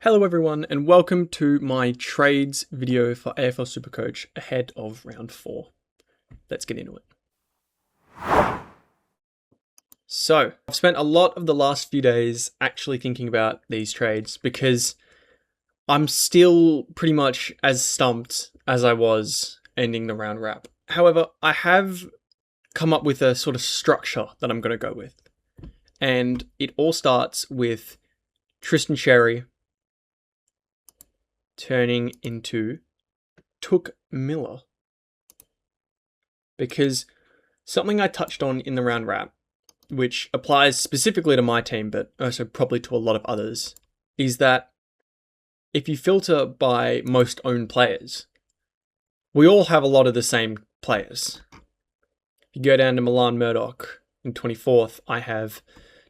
Hello everyone and welcome to my trades video for AFL Supercoach ahead of round 4. Let's get into it. So, I've spent a lot of the last few days actually thinking about these trades because I'm still pretty much as stumped as I was ending the round wrap. However, I have come up with a sort of structure that I'm going to go with. And it all starts with Tristan Xerri turning into Touk Miller. Because something I touched on in the round wrap, which applies specifically to my team, but also probably to a lot of others, is that if you filter by most owned players, we all have a lot of the same players. If you go down to Milan Murdoch in 24th, I have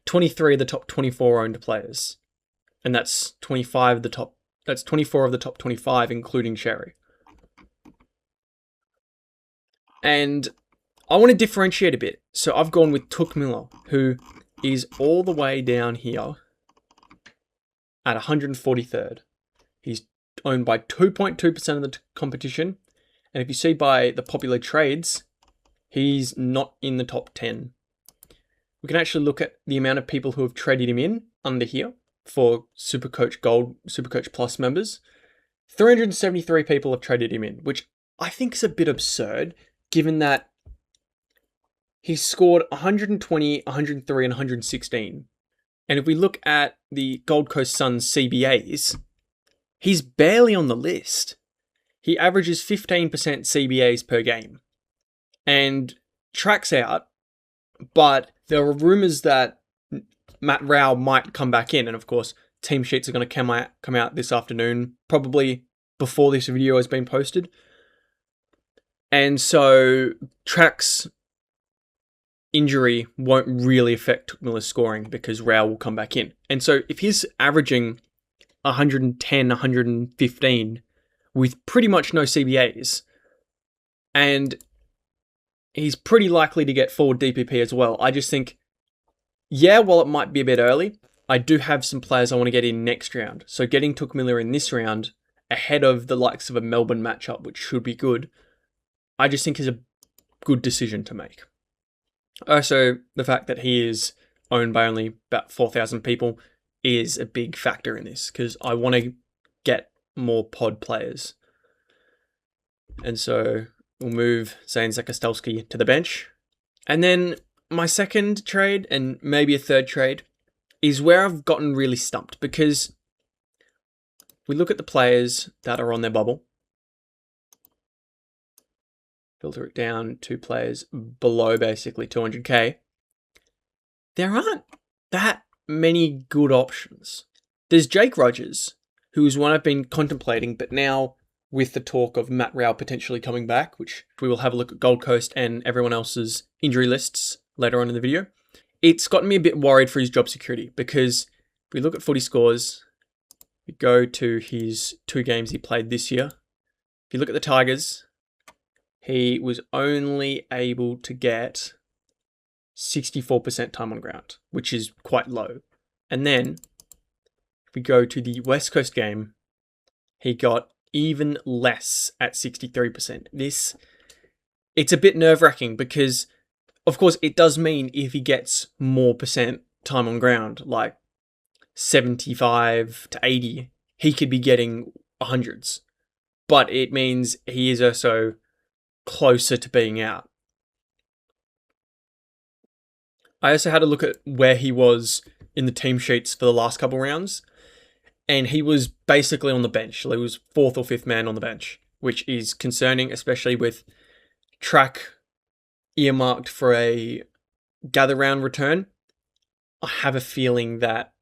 23 of the top 24 owned players. And that's 24 of the top 25, including Xerri. And I want to differentiate a bit. So I've gone with Touk Miller, who is all the way down here at 143rd. He's owned by 2.2% of the competition. And if you see by the popular trades, he's not in the top 10. We can actually look at the amount of people who have traded him in under here for Supercoach Gold, Supercoach Plus members. 373 people have traded him in, which I think is a bit absurd, given that he's scored 120, 103, and 116. And if we look at the Gold Coast Suns CBAs, he's barely on the list. He averages 15% CBAs per game and tracks out, but there are rumours that Matt Rao might come back in, and of course, team sheets are going to come out this afternoon, probably before this video has been posted. And so, Track's injury won't really affect Touk Miller's scoring because Rao will come back in. And so, if he's averaging 110, 115 with pretty much no CBAs, and he's pretty likely to get forward DPP as well, I just think, yeah, while it might be a bit early, I do have some players I want to get in next round. So getting Touk Miller in this round, ahead of the likes of a Melbourne matchup, which should be good, I just think is a good decision to make. Also, the fact that he is owned by only about 4,000 people is a big factor in this, because I want to get more pod players. And so we'll move Zane Zakostelski to the bench. And then my second trade, and maybe a third trade, is where I've gotten really stumped, because we look at the players that are on their bubble, filter it down to players below basically 200k. There aren't that many good options. There's Jake Rogers, who is one I've been contemplating, but now with the talk of Matt Rao potentially coming back, which we will have a look at Gold Coast and everyone else's injury lists later on in the video, it's gotten me a bit worried for his job security, because if we look at footy scores, we go to his 2 games he played this year. If you look at the Tigers, he was only able to get 64% time on ground, which is quite low. And then if we go to the West Coast game, he got even less at 63%. It's a bit nerve-wracking because, of course, it does mean if he gets more percent time on ground, like 75 to 80, he could be getting hundreds. But it means he is also closer to being out. I also had a look at where he was in the team sheets for the last couple rounds, and he was basically on the bench. He was 4th or 5th man on the bench, which is concerning, especially with Track earmarked for a gather round return. I have a feeling that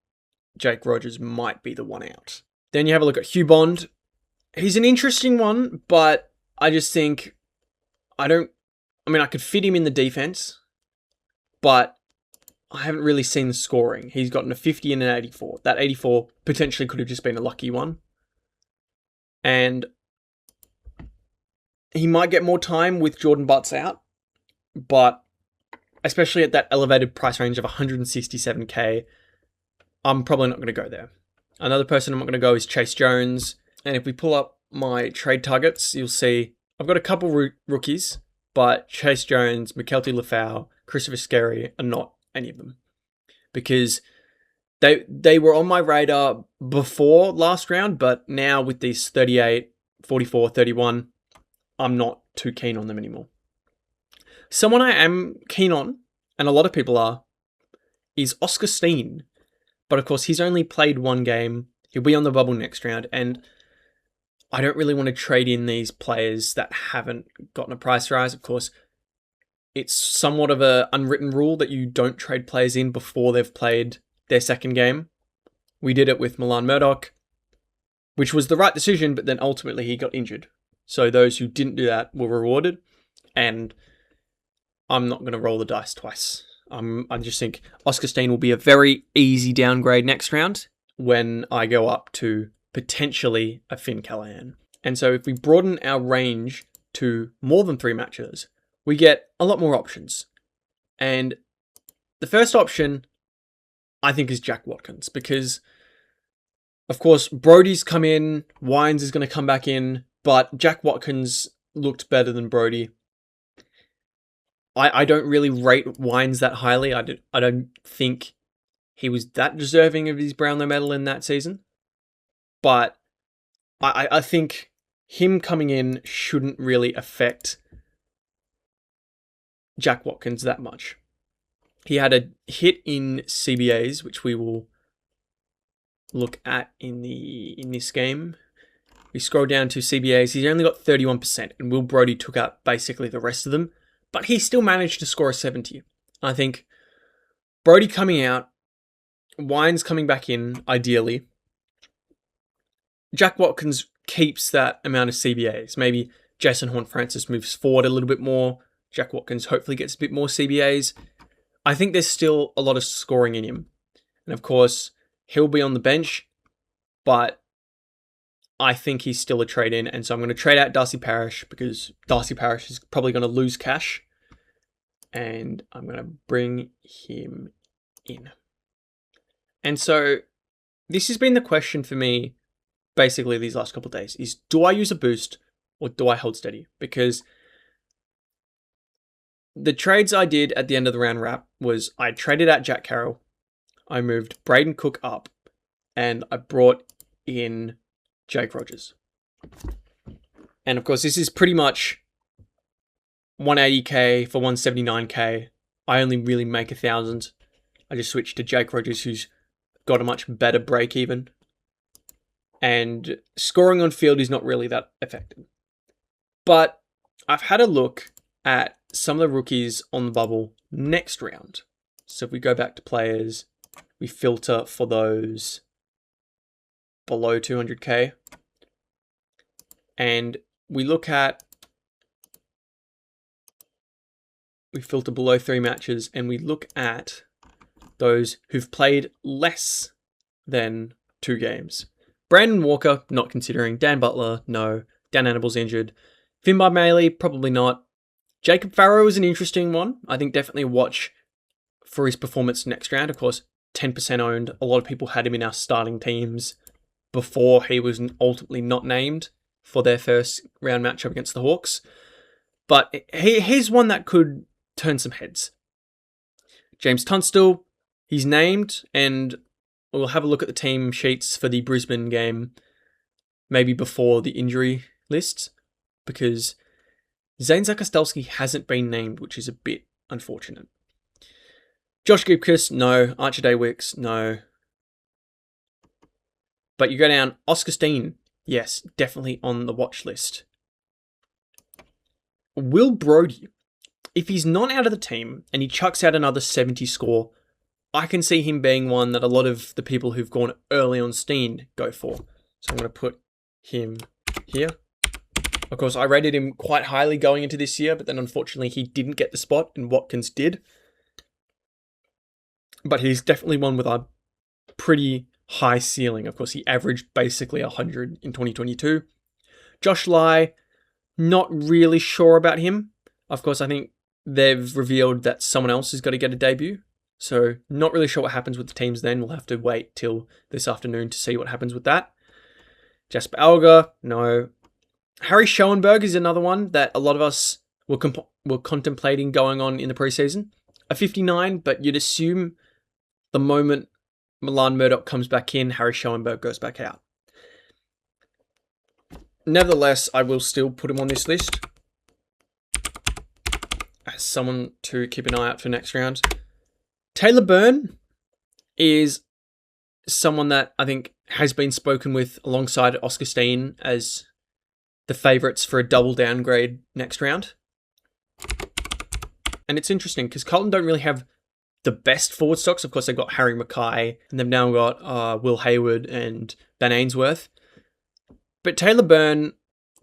Jake Rogers might be the one out. Then you have a look at Hugh Bond. He's an interesting one, but I just think I could fit him in the defense, but I haven't really seen the scoring. He's gotten a 50 and an 84. That 84 potentially could have just been a lucky one. And he might get more time with Jordan Butts out, but especially at that elevated price range of 167k, I'm probably not going to go there. Another person I'm not going to go is Chase Jones. And if we pull up my trade targets, you'll see I've got a couple rookies, but Chase Jones, McKelty Lafau, Christopher Scarry are not any of them. Because they were on my radar before last round, but now with these 38, 44, 31, I'm not too keen on them anymore. Someone I am keen on, and a lot of people are, is Oscar Steen. But of course, he's only played one game. He'll be on the bubble next round, and I don't really want to trade in these players that haven't gotten a price rise. Of course, it's somewhat of an unwritten rule that you don't trade players in before they've played their second game. We did it with Milan Murdoch, which was the right decision, but then ultimately he got injured. So those who didn't do that were rewarded, and I'm not going to roll the dice twice. I just think Oscar Steen will be a very easy downgrade next round when I go up to potentially a Finn Callahan. And so if we broaden our range to more than 3 matches, we get a lot more options. And the first option, I think, is Jack Watkins, because, of course, Brodie's come in, Wines is going to come back in, but Jack Watkins looked better than Brodie. I don't really rate Wines that highly. I don't think he was that deserving of his Brownlow medal in that season. But I think him coming in shouldn't really affect Jack Watkins that much. He had a hit in CBAs, which we will look at in this game. We scroll down to CBAs. He's only got 31%, and Will Brodie took out basically the rest of them. But he still managed to score a 70. I think Brodie coming out, Wines coming back in, ideally. Jack Watkins keeps that amount of CBAs. Maybe Jason Horne-Francis moves forward a little bit more. Jack Watkins hopefully gets a bit more CBAs. I think there's still a lot of scoring in him. And of course, he'll be on the bench, but I think he's still a trade-in, and so I'm going to trade out Darcy Parish because Darcy Parish is probably going to lose cash, and I'm going to bring him in. And so this has been the question for me basically these last couple of days, is do I use a boost or do I hold steady? Because the trades I did at the end of the round wrap was I traded out Jack Carroll, I moved Braden Cook up, and I brought in Jake Rogers. And of course, this is pretty much 180k for 179k. I only really make 1,000. I just switched to Jake Rogers, who's got a much better break even. And scoring on field is not really that effective. But I've had a look at some of the rookies on the bubble next round. So if we go back to players, we filter for those below 200k. And we filter below 3 matches, and we look at those who've played less than 2 games. Brandon Walker, not considering. Dan Butler, no. Dan Annable's injured. Finbar Maley, probably not. Jacob Farrow is an interesting one. I think definitely watch for his performance next round. Of course, 10% owned. A lot of people had him in our starting teams before he was ultimately not named for their first round matchup against the Hawks. But he's one that could turn some heads. James Tunstall, he's named, and we'll have a look at the team sheets for the Brisbane game maybe before the injury list, because Zane Zakostelski hasn't been named, which is a bit unfortunate. Josh Gibcus, no. Archer Daywicks, no. But you go down, Oscar Steen, yes, definitely on the watch list. Will Brodie, if he's not out of the team and he chucks out another 70 score, I can see him being one that a lot of the people who've gone early on Steen go for. So I'm going to put him here. Of course, I rated him quite highly going into this year, but then unfortunately he didn't get the spot and Watkins did. But he's definitely one with a pretty high ceiling. Of course, he averaged basically 100 in 2022. Josh Lai, not really sure about him. Of course, I think they've revealed that someone else has got to get a debut. So not really sure what happens with the teams then. We'll have to wait till this afternoon to see what happens with that. Jasper Alga, no. Harry Schoenberg is another one that a lot of us were contemplating going on in the preseason. A 59, but you'd assume the moment Milan Murdoch comes back in, Harry Schoenberg goes back out. Nevertheless, I will still put him on this list as someone to keep an eye out for next round. Taylor Byrne is someone that I think has been spoken with alongside Oscar Steen as the favourites for a double downgrade next round. And it's interesting because Carlton don't really have the best forward stocks. Of course, they've got Harry Mackay and they've now got Will Hayward and Ben Ainsworth. But Taylor Byrne,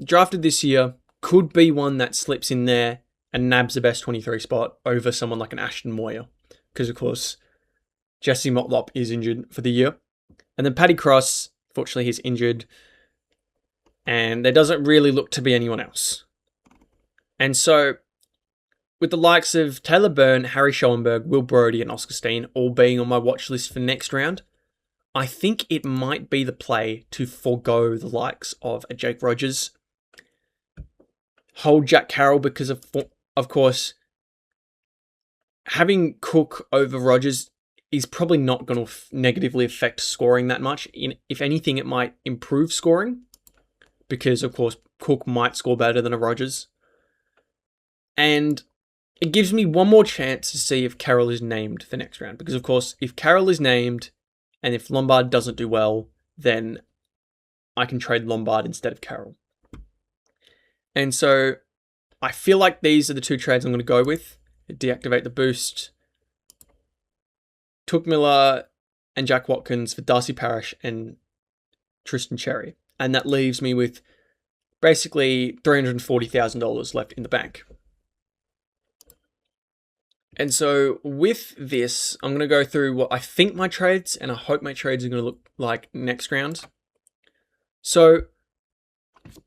drafted this year, could be one that slips in there and nabs the best 23 spot over someone like an Ashton Moyer. Because, of course, Jesse Motlop is injured for the year. And then Paddy Cross, fortunately, he's injured. And there doesn't really look to be anyone else. And so, with the likes of Taylor Byrne, Harry Schoenberg, Will Brodie, and Oscar Steen all being on my watch list for next round, I think it might be the play to forego the likes of a Jake Rogers. Hold Jack Carroll because, of course, having Cook over Rogers is probably not going to negatively affect scoring that much. If anything, it might improve scoring because, of course, Cook might score better than a Rogers. And it gives me one more chance to see if Carroll is named for next round. Because, of course, if Carroll is named and if Lombard doesn't do well, then I can trade Lombard instead of Carroll. And so I feel like these are the two trades I'm going to go with. Deactivate the boost. Took Miller and Jack Watkins for Darcy Parish and Tristan Cherry. And that leaves me with basically $340,000 left in the bank. And so with this, I'm going to go through what I think my trades, and I hope my trades are going to look like next round. So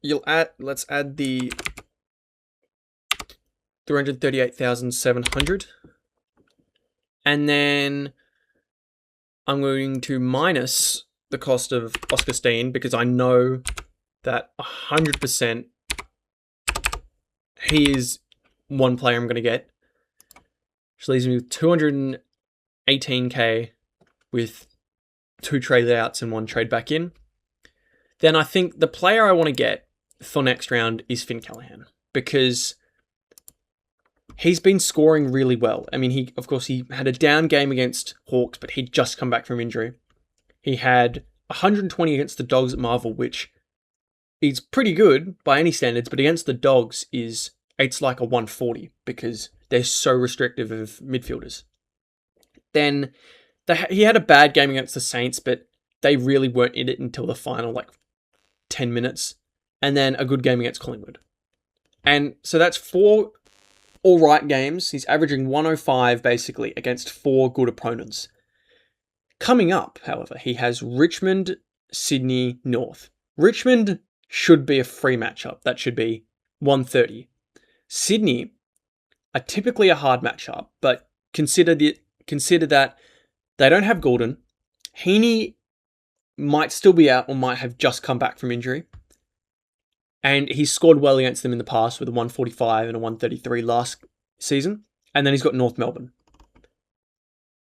let's add the 338,700. And then I'm going to minus the cost of Oscar Steen because I know that 100% he is one player I'm going to get. Which leaves me with 218k with 2 trade outs and 1 trade back in. Then I think the player I want to get for next round is Finn Callaghan because he's been scoring really well. I mean, he had a down game against Hawks, but he'd just come back from injury. He had 120 against the Dogs at Marvel, which is pretty good by any standards, but against the Dogs it's like a 140 because they're so restrictive of midfielders. Then he had a bad game against the Saints, but they really weren't in it until the final 10 minutes. And then a good game against Collingwood. And so that's 4 all right games. He's averaging 105 basically against 4 good opponents. Coming up, however, he has Richmond, Sydney, North. Richmond should be a free matchup. That should be 130. Sydney are typically a hard matchup, but consider that they don't have Gordon. Heaney might still be out or might have just come back from injury. And he's scored well against them in the past with a 145 and a 133 last season. And then he's got North Melbourne.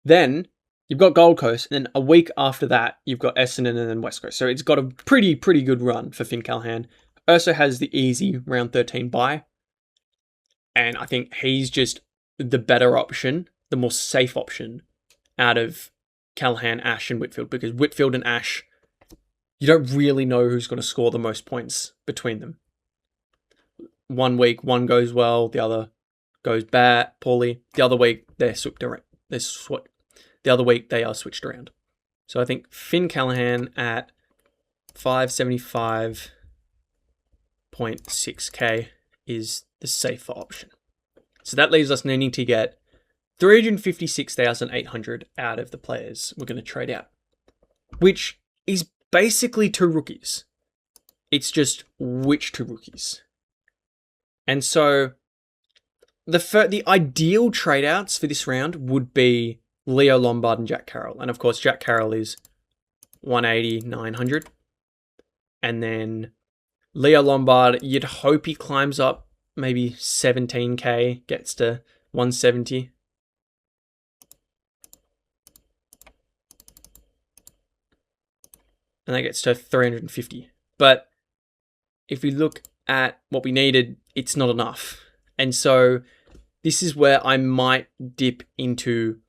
Then you've got Gold Coast, and then a week after that, you've got Essendon and then West Coast. So it's got a pretty good run for Finn Callaghan. Urso has the easy round 13 bye. And I think he's just the better option, the more safe option out of Callaghan, Ash, and Whitfield. Because Whitfield and Ash, you don't really know who's going to score the most points between them. One week, one goes well, the other goes poorly. The other week, they are switched around. So I think Finn Callaghan at 575.6k is the safer option. So that leaves us needing to get 356,800 out of the players we're going to trade out, which is basically 2 rookies. It's just which 2 rookies. And so the ideal trade outs for this round would be Leo Lombard and Jack Carroll. And of course, Jack Carroll is 180, 900. And then Leo Lombard, you'd hope he climbs up maybe 17k, gets to 170. And that gets to 350. But if we look at what we needed, it's not enough. And so this is where I might dip into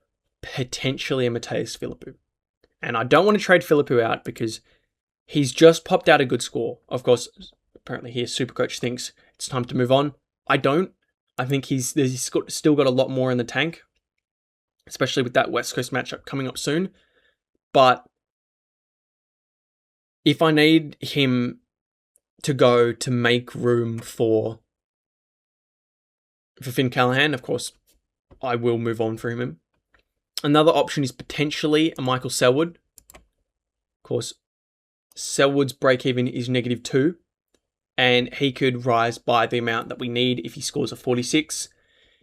potentially a Mateus Philippou. And I don't want to trade Philippou out because he's just popped out a good score. Of course, apparently here Supercoach thinks it's time to move on. I don't. I think he's still got a lot more in the tank, especially with that West Coast matchup coming up soon. But if I need him to go to make room for Finn Callahan, of course, I will move on for him. Another option is potentially a Michael Selwood. Of course, Selwood's break-even is -2, and he could rise by the amount that we need if he scores a 46.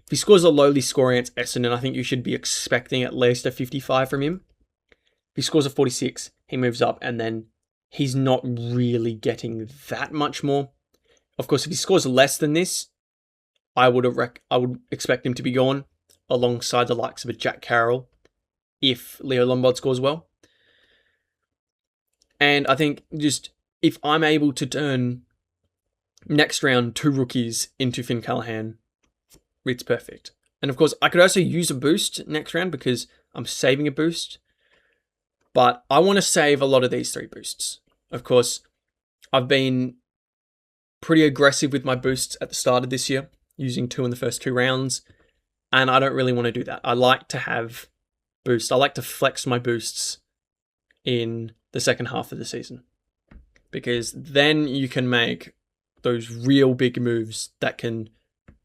If he scores a lowly score against Essendon, I think you should be expecting at least a 55 from him. If he scores a 46, he moves up, and then he's not really getting that much more. Of course, if he scores less than this, I would expect him to be gone alongside the likes of a Jack Carroll if Leo Lombard scores well. And I think just if I'm able to turn next round 2 rookies into Finn Callahan, it's perfect. And of course, I could also use a boost next round because I'm saving a boost. But I want to save a lot of these 3 boosts. Of course, I've been pretty aggressive with my boosts at the start of this year, using 2 in the first 2 rounds. And I don't really want to do that. I like to have boosts. I like to flex my boosts in the second half of the season. Because then you can make those real big moves that can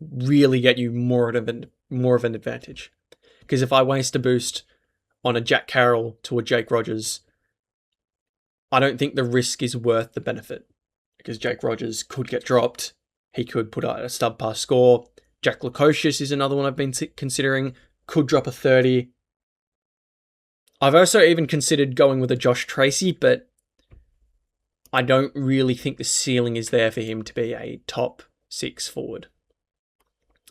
really get you more of an advantage. Because if I waste a boost on a Jack Carroll to a Jake Rogers, I don't think the risk is worth the benefit. Because Jake Rogers could get dropped. He could put out a subpar score. Jack Lukosius is another one I've been considering. Could drop a 30. I've also even considered going with a Josh Tracy, but I don't really think the ceiling is there for him to be a top 6 forward.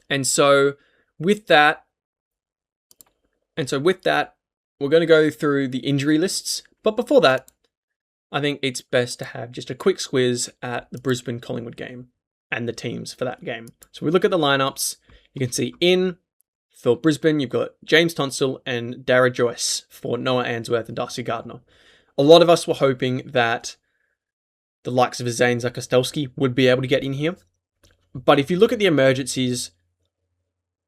And so with that, we're going to go through the injury lists. But before that, I think it's best to have just a quick squiz at the Brisbane-Collingwood game and the teams for that game. So we look at the lineups. You can see for Brisbane, you've got James Tunstall and Dara Joyce for Noah Answorth and Darcy Gardner. A lot of us were hoping that the likes of Zane Zakostelski would be able to get in here. But if you look at the emergencies,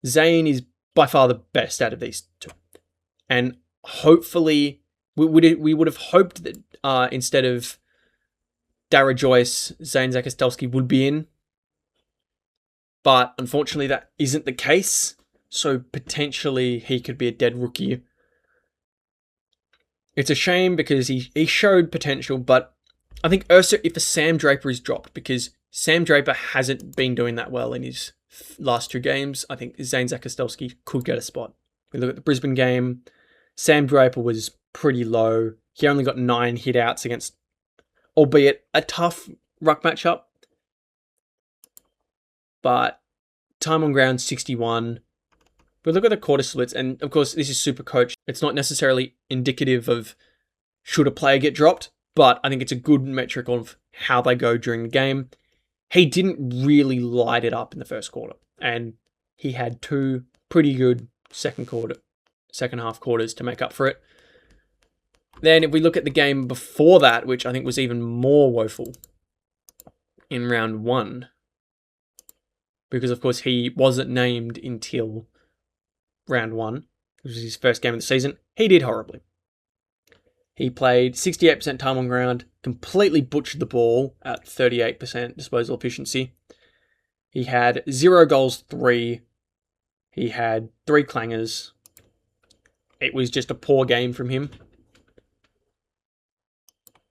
Zane is by far the best out of these 2. And hopefully, we would have hoped that instead of Dara Joyce, Zane Zakostelski would be in. But unfortunately, that isn't the case. So potentially, he could be a dead rookie. It's a shame because he showed potential, but I think also if a Sam Draper is dropped, because Sam Draper hasn't been doing that well in his last 2 games, I think Zane Zakostelski could get a spot. We look at the Brisbane game. Sam Draper was pretty low. He only got 9 hit-outs against, albeit a tough ruck matchup. But time on ground, 61. We look at the quarter splits, and of course, this is Supercoach. It's not necessarily indicative of should a player get dropped, but I think it's a good metric of how they go during the game. He didn't really light it up in the first quarter, and he had 2 pretty good second half quarters to make up for it. Then if we look at the game before that, which I think was even more woeful in round 1, because of course he wasn't named until round 1, which was his first game of the season, he did horribly. He played 68% time on ground, completely butchered the ball at 38% disposal efficiency. He had 0 goals, 3. He had 3 clangers. It was just a poor game from him.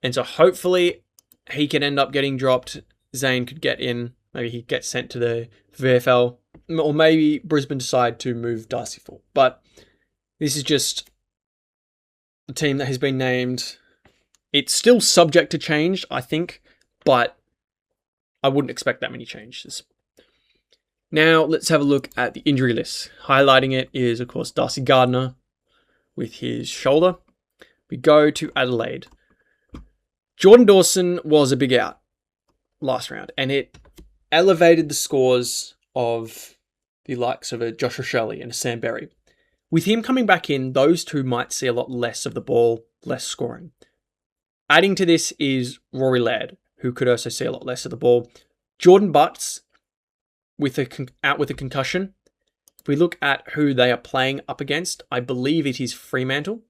And so hopefully he can end up getting dropped. Zane could get in. Maybe he gets sent to the VFL. Or maybe Brisbane decide to move Darcy full. But this is just the team that has been named. It's still subject to change, I think, but I wouldn't expect that many changes. Now, let's have a look at the injury list. Highlighting it is, of course, Darcy Gardner with his shoulder. We go to Adelaide. Jordan Dawson was a big out last round, and it elevated the scores of the likes of a Josh Shelley and a Sam Berry. With him coming back in, those two might see a lot less of the ball, less scoring. Adding to this is Rory Laird, who could also see a lot less of the ball. Jordan Butts, out with a concussion. If we look at who they are playing up against, I believe it is Fremantle.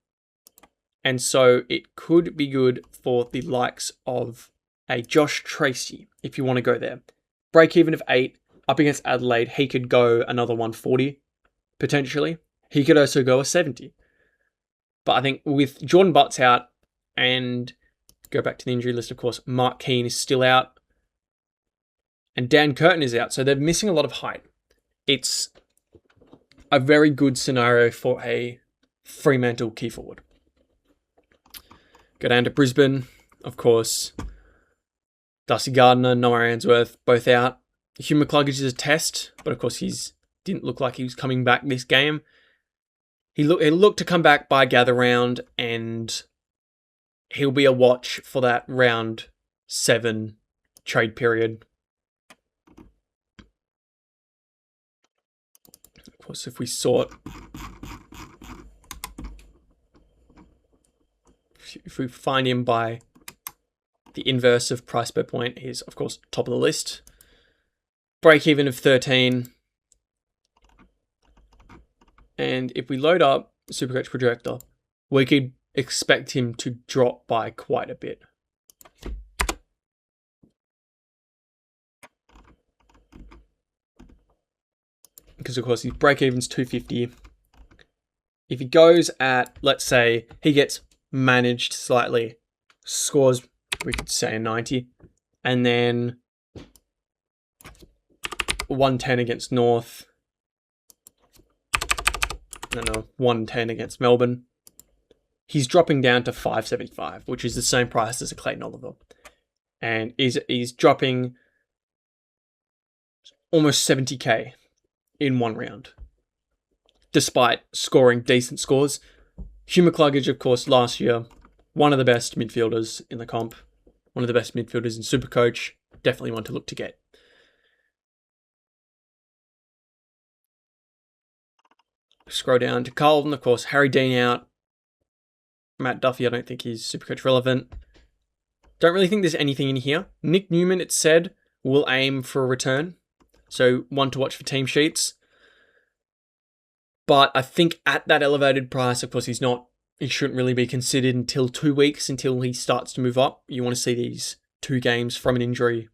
And so it could be good for the likes of a Josh Tracy, if you want to go there. Break even of 8, up against Adelaide, he could go another 140, potentially. He could also go a 70. But I think with Jordan Butts out, and go back to the injury list, of course, Mark Keane is still out. And Dan Curtin is out, so they're missing a lot of height. It's a very good scenario for a Fremantle key forward. Go down to Brisbane, of course. Darcy Gardner, Noah Answorth, both out. Hugh McCluggage is a test, but of course he didn't look like he was coming back this game. He looked to come back by gather round, and he'll be a watch for that round 7 trade period. Of course, if we find him by the inverse of price per point, he's of course top of the list. Break even of 13. And if we load up Supercoach Projector, we could expect him to drop by quite a bit. Because of course his break even's 250. If he goes at, let's say, he gets managed slightly, scores, we could say a 90, and then 110 against North, and a 110 against Melbourne. He's dropping down to 575, which is the same price as a Clayton Oliver. And he's dropping almost 70k in one round, despite scoring decent scores. Hugh McCluggage, of course, last year, one of the best midfielders in the comp, one of the best midfielders in Supercoach, definitely one to look to get. Scroll down to Carlton, of course, Harry Dean out. Matt Duffy, I don't think he's Supercoach relevant. Don't really think there's anything in here. Nick Newman, it said, will aim for a return. So one to watch for team sheets. But I think at that elevated price, of course, he shouldn't really be considered until 2 weeks until he starts to move up. You want to see these 2 games from an injury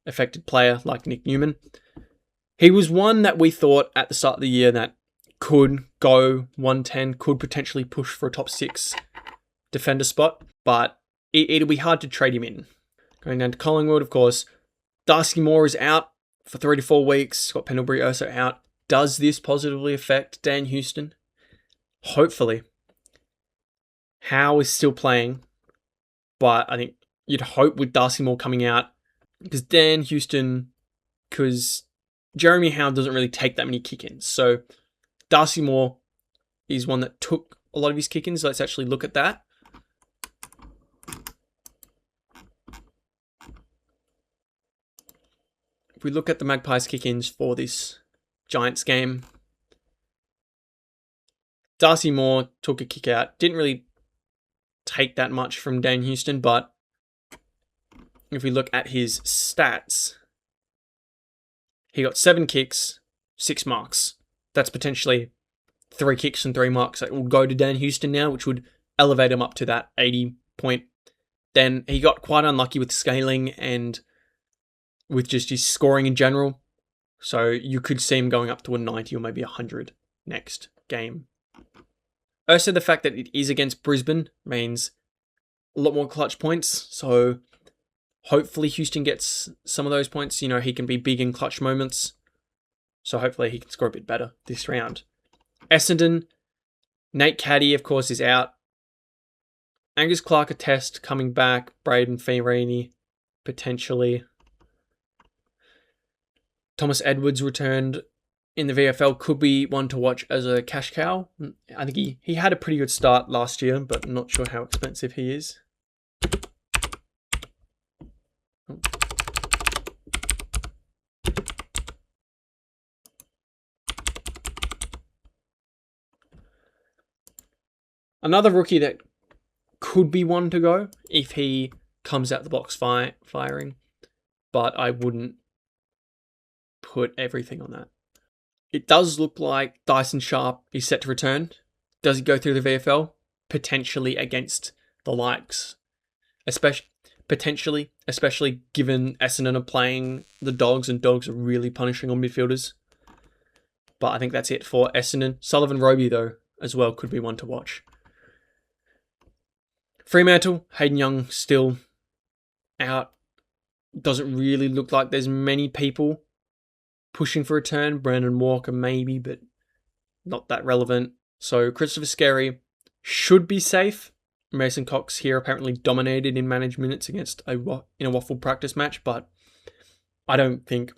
affected player like Nick Newman. He was one that we thought at the start of the year that could go 110, could potentially push for a top 6 defender spot, but it'll be hard to trade him in. Going down to Collingwood, of course, Darcy Moore is out for 3 to 4 weeks. Scott Pendlebury also out. Does this positively affect Dan Houston? Hopefully. Howe is still playing, but I think you'd hope with Darcy Moore coming out, because Jeremy Howe doesn't really take that many kick-ins. So Darcy Moore is one that took a lot of his kick-ins. Let's actually look at that. If we look at the Magpies kick-ins for this Giants game, Darcy Moore took a kick out. Didn't really take that much from Dan Houston, but if we look at his stats, he got 7 kicks, 6 marks. That's potentially 3 kicks and 3 marks that will go to Dan Houston now, which would elevate him up to that 80 point. Then he got quite unlucky with scaling and with just his scoring in general. So you could see him going up to a 90 or maybe 100 next game. Also, the fact that it is against Brisbane means a lot more clutch points. So hopefully Houston gets some of those points. You know, he can be big in clutch moments. So hopefully he can score a bit better this round. Essendon, Nate Caddy, of course, is out. Angus Clark a test coming back. Braden Fiorini potentially. Thomas Edwards returned in the VFL, could be one to watch as a cash cow. I think he had a pretty good start last year, but I'm not sure how expensive he is. Another rookie that could be one to go if he comes out the box firing, but I wouldn't put everything on that. It does look like Dyson Sharp is set to return. Does he go through the VFL? Potentially against the likes. Especially given Essendon are playing the Dogs and Dogs are really punishing on midfielders. But I think that's it for Essendon. Sullivan Roby, though, as well, could be one to watch. Fremantle, Hayden Young still out. Doesn't really look like there's many people pushing for a turn. Brandon Walker maybe, but not that relevant. So Christopher Scarry should be safe. Mason Cox here apparently dominated in managed minutes against in a waffle practice match, but I don't think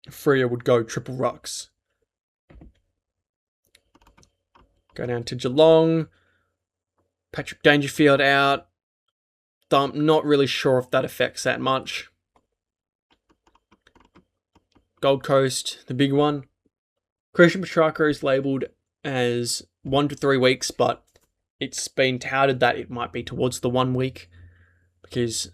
Freo would go triple rucks. Go down to Geelong. Patrick Dangerfield out. I'm not really sure if that affects that much. Gold Coast, the big one. Christian Petrarca is labelled as 1 to 3 weeks, but it's been touted that it might be towards the 1 week because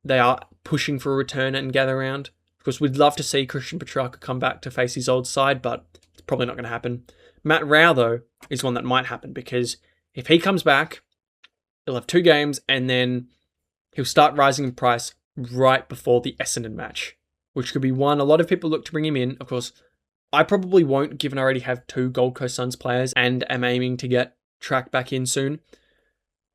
they are pushing for a return and gather round. Of course, we'd love to see Christian Petrarca come back to face his old side, but it's probably not going to happen. Matt Rao, though, is one that might happen because if he comes back, he'll have 2 games and then he'll start rising in price right before the Essendon match, which could be one. A lot of people look to bring him in. Of course, I probably won't, given I already have 2 Gold Coast Suns players and am aiming to get Track back in soon,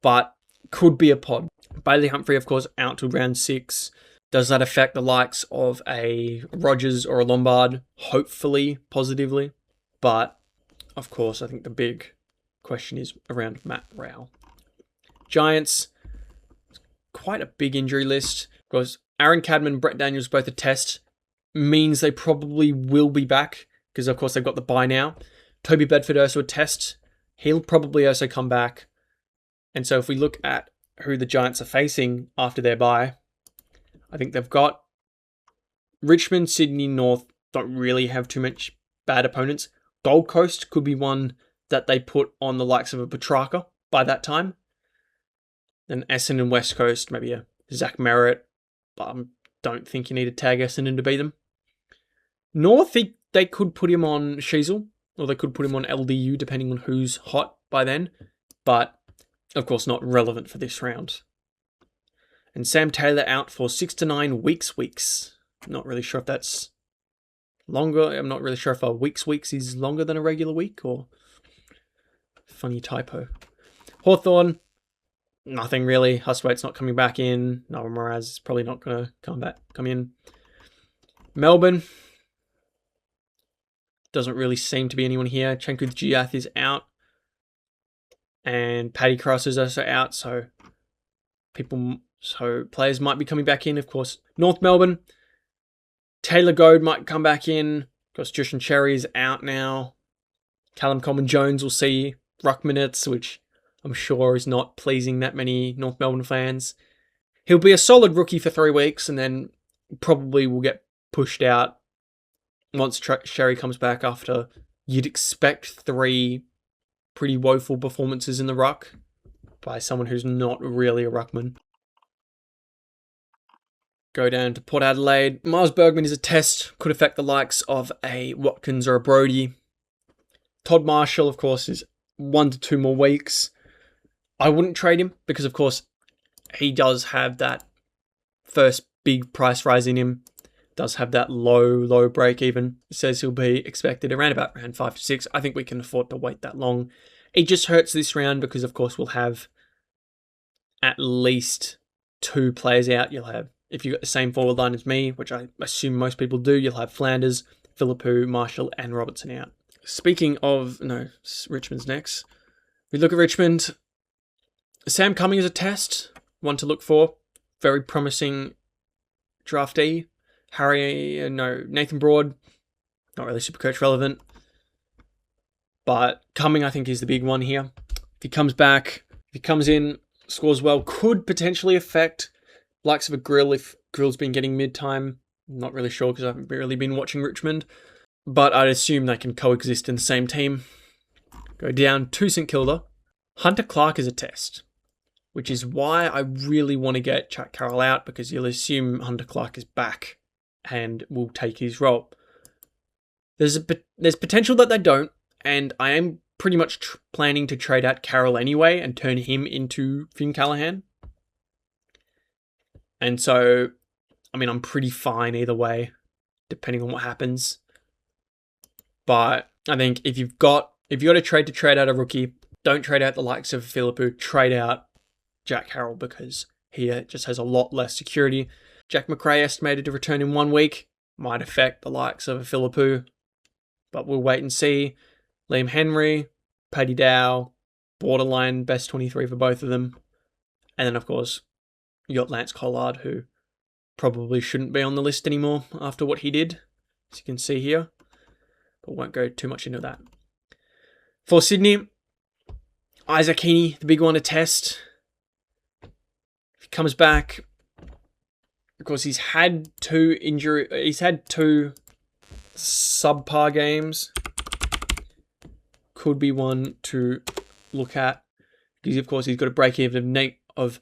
but could be a pod. Bailey Humphrey, of course, out till round 6. Does that affect the likes of a Rogers or a Lombard? Hopefully, positively. But, of course, I think the big question is around Matt Rao. Giants, quite a big injury list. Because Aaron Cadman and Brett Daniels both a test means they probably will be back because, of course, they've got the bye now. Toby Bedford also a test. He'll probably also come back. And so if we look at who the Giants are facing after their bye, I think they've got Richmond, Sydney, North don't really have too much bad opponents. Gold Coast could be one that they put on the likes of a Petrarca by that time. Then Essendon, West Coast, maybe a Zach Merritt, but I don't think you need to tag Essendon to beat them. North, they could put him on Sheasel, or they could put him on LDU, depending on who's hot by then. But, of course, not relevant for this round. And Sam Taylor out for 6 to 9 weeks. Not really sure if that's longer. I'm not really sure if a weeks is longer than a regular week, or funny typo. Hawthorn, nothing really. Hustwaite's not coming back in. Noah Moraz is probably not going to come in. Melbourne, doesn't really seem to be anyone here. Chenkuth Giath is out. And Paddy Cross is also out. So players might be coming back in. Of course, North Melbourne, Taylor Goad might come back in. Of course, Justin Cherry is out now. Callum Coleman-Jones will see ruck minutes, which I'm sure is not pleasing that many North Melbourne fans. He'll be a solid rookie for 3 weeks and then probably will get pushed out once Sherry comes back after you'd expect 3 pretty woeful performances in the ruck by someone who's not really a ruckman. Go down to Port Adelaide. Miles Bergman is a test. Could affect the likes of a Watkins or a Brody. Todd Marshall, of course, is 1 to 2 more weeks. I wouldn't trade him because, of course, he does have that first big price rise in him. Does have that low break even. It says he'll be expected around 5 to 6. I think we can afford to wait that long. It just hurts this round because, of course, we'll have at least 2 players out. You'll have, if you've got the same forward line as me, which I assume most people do, you'll have Flanders, Philippou, Marshall, and Robertson out. Speaking of, Richmond's next. We look at Richmond. Sam Cumming is a test, one to look for. Very promising draftee. Nathan Broad, not really Supercoach relevant. But Cumming, I think, is the big one here. If he comes back, if he comes in, scores well, could potentially affect likes of a Grill if Grill's been getting mid-time. Not really sure because I haven't really been watching Richmond. But I'd assume they can coexist in the same team. Go down to St Kilda. Hunter Clark is a test, which is why I really want to get Jack Carroll out, because you'll assume Hunter Clark is back and will take his role. There's potential that they don't, and I am pretty much planning to trade out Carroll anyway and turn him into Finn Callaghan. And so, I mean, I'm pretty fine either way, depending on what happens. But I think if you've got a trade to trade out a rookie, don't trade out the likes of Philippou, trade out Jack Carroll, because he just has a lot less security. Jack McRae estimated to return in 1 week. Might affect the likes of a Philippou, but we'll wait and see. Liam Henry, Paddy Dow, borderline best 23 for both of them. And then, of course, you got Lance Collard, who probably shouldn't be on the list anymore after what he did, as you can see here. But won't go too much into that. For Sydney, Isaac Heaney, the big one to test. If he comes back, of course, he's had two subpar games. Could be one to look at, because of course he's got a break even of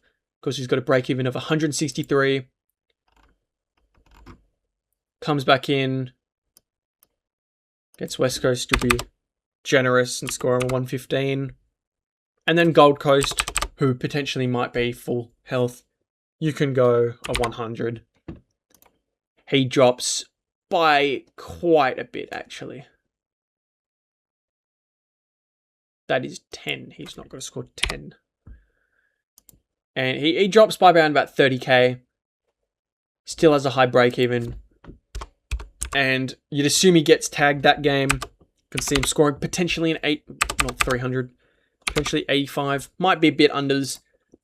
163. Comes back in, gets West Coast to be generous and score on 115. And then Gold Coast, who potentially might be full health, you can go a 100. He drops by quite a bit, actually. That is 10. He's not going to score 10. And he drops by around about 30k. Still has a high break even. And you'd assume he gets tagged that game. You can see him scoring potentially an 300. Potentially 85. Might be a bit unders,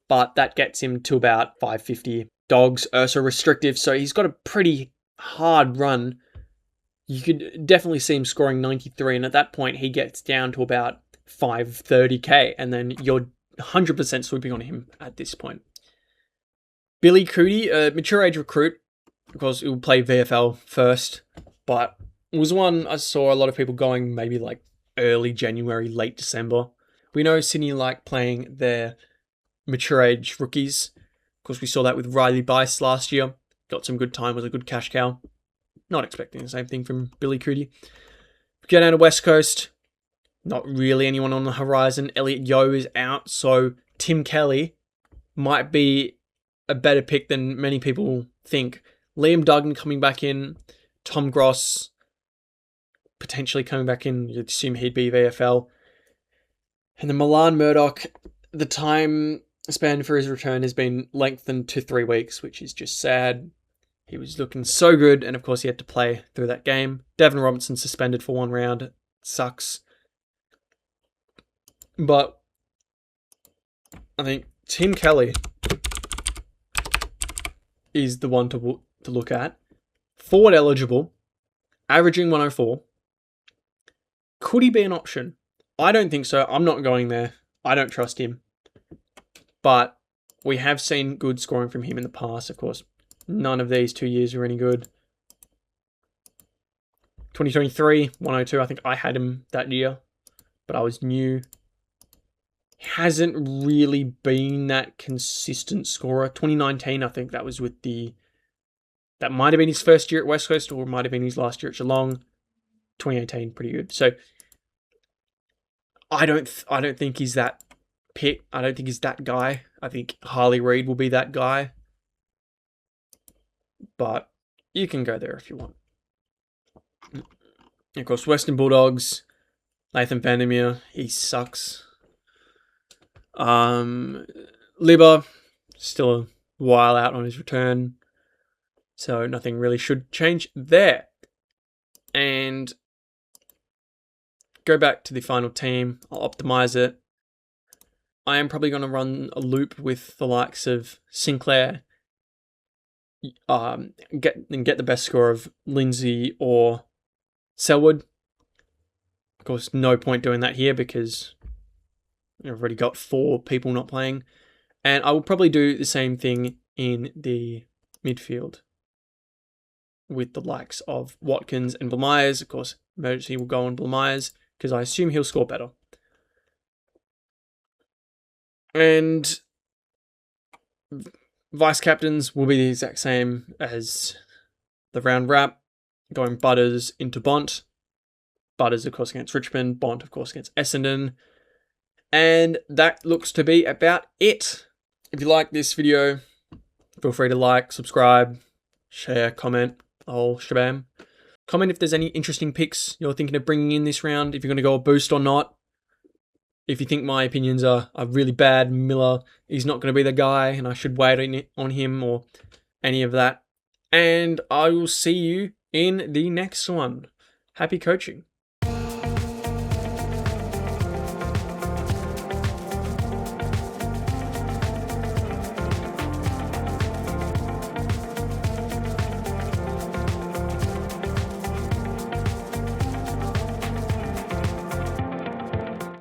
but that gets him to about 550. Dogs Ursa restrictive, so he's got a pretty hard run. You could definitely see him scoring 93, and at that point he gets down to about 530k, and then you're 100% swooping on him at this point. Billy Cootie, a mature age recruit. Of course, he will play VFL first, but it was one I saw a lot of people going maybe like early January, late December. We know Sydney like playing their mature age rookies. Of course, we saw that with Riley Bice last year. Got some good time, was a good cash cow. Not expecting the same thing from Billy Cootie. Get down to West Coast. Not really anyone on the horizon. Elliot Yeo is out, so Tim Kelly might be a better pick than many people think. Liam Duggan coming back in. Tom Gross potentially coming back in. You'd assume he'd be VFL. And then Milan Murdoch, the time span for his return has been lengthened to 3 weeks, which is just sad. He was looking so good, and of course he had to play through that game. Devon Robinson suspended for 1 round. It sucks. But I think Tim Kelly is the one to look at. Forward eligible, averaging 104. Could he be an option? I don't think so. I'm not going there. I don't trust him. But we have seen good scoring from him in the past, of course. None of these 2 years are any good. 2023, 102. I think I had him that year, but I was new. Hasn't really been that consistent scorer. 2019, I think that was with that might have been his first year at West Coast, or might have been his last year at Geelong. 2018, pretty good. So I don't think he's that pick. I don't think he's that guy. I think Harley Reid will be that guy. But you can go there if you want. Of course, Western Bulldogs, Nathan Vandermeer, he sucks. Libba, still a while out on his return. So nothing really should change there. And go back to the final team. I'll optimize it. I am probably going to run a loop with the likes of Sinclair, get the best score of Lindsay or Selwood. Of course, no point doing that here because I've already got 4 people not playing. And I will probably do the same thing in the midfield with the likes of Watkins and Blamires. Of course, emergency will go on Blamires because I assume he'll score better. And vice captains will be the exact same as the round wrap, going Butters into Bont. Butters, of course, against Richmond. Bont, of course, against Essendon. And that looks to be about it. If you like this video, feel free to like, subscribe, share, comment, the whole shabam. Comment if there's any interesting picks you're thinking of bringing in this round, if you're going to go a boost or not. If you think my opinions are really bad, Miller is not going to be the guy and I should wait on him or any of that. And I will see you in the next one. Happy coaching.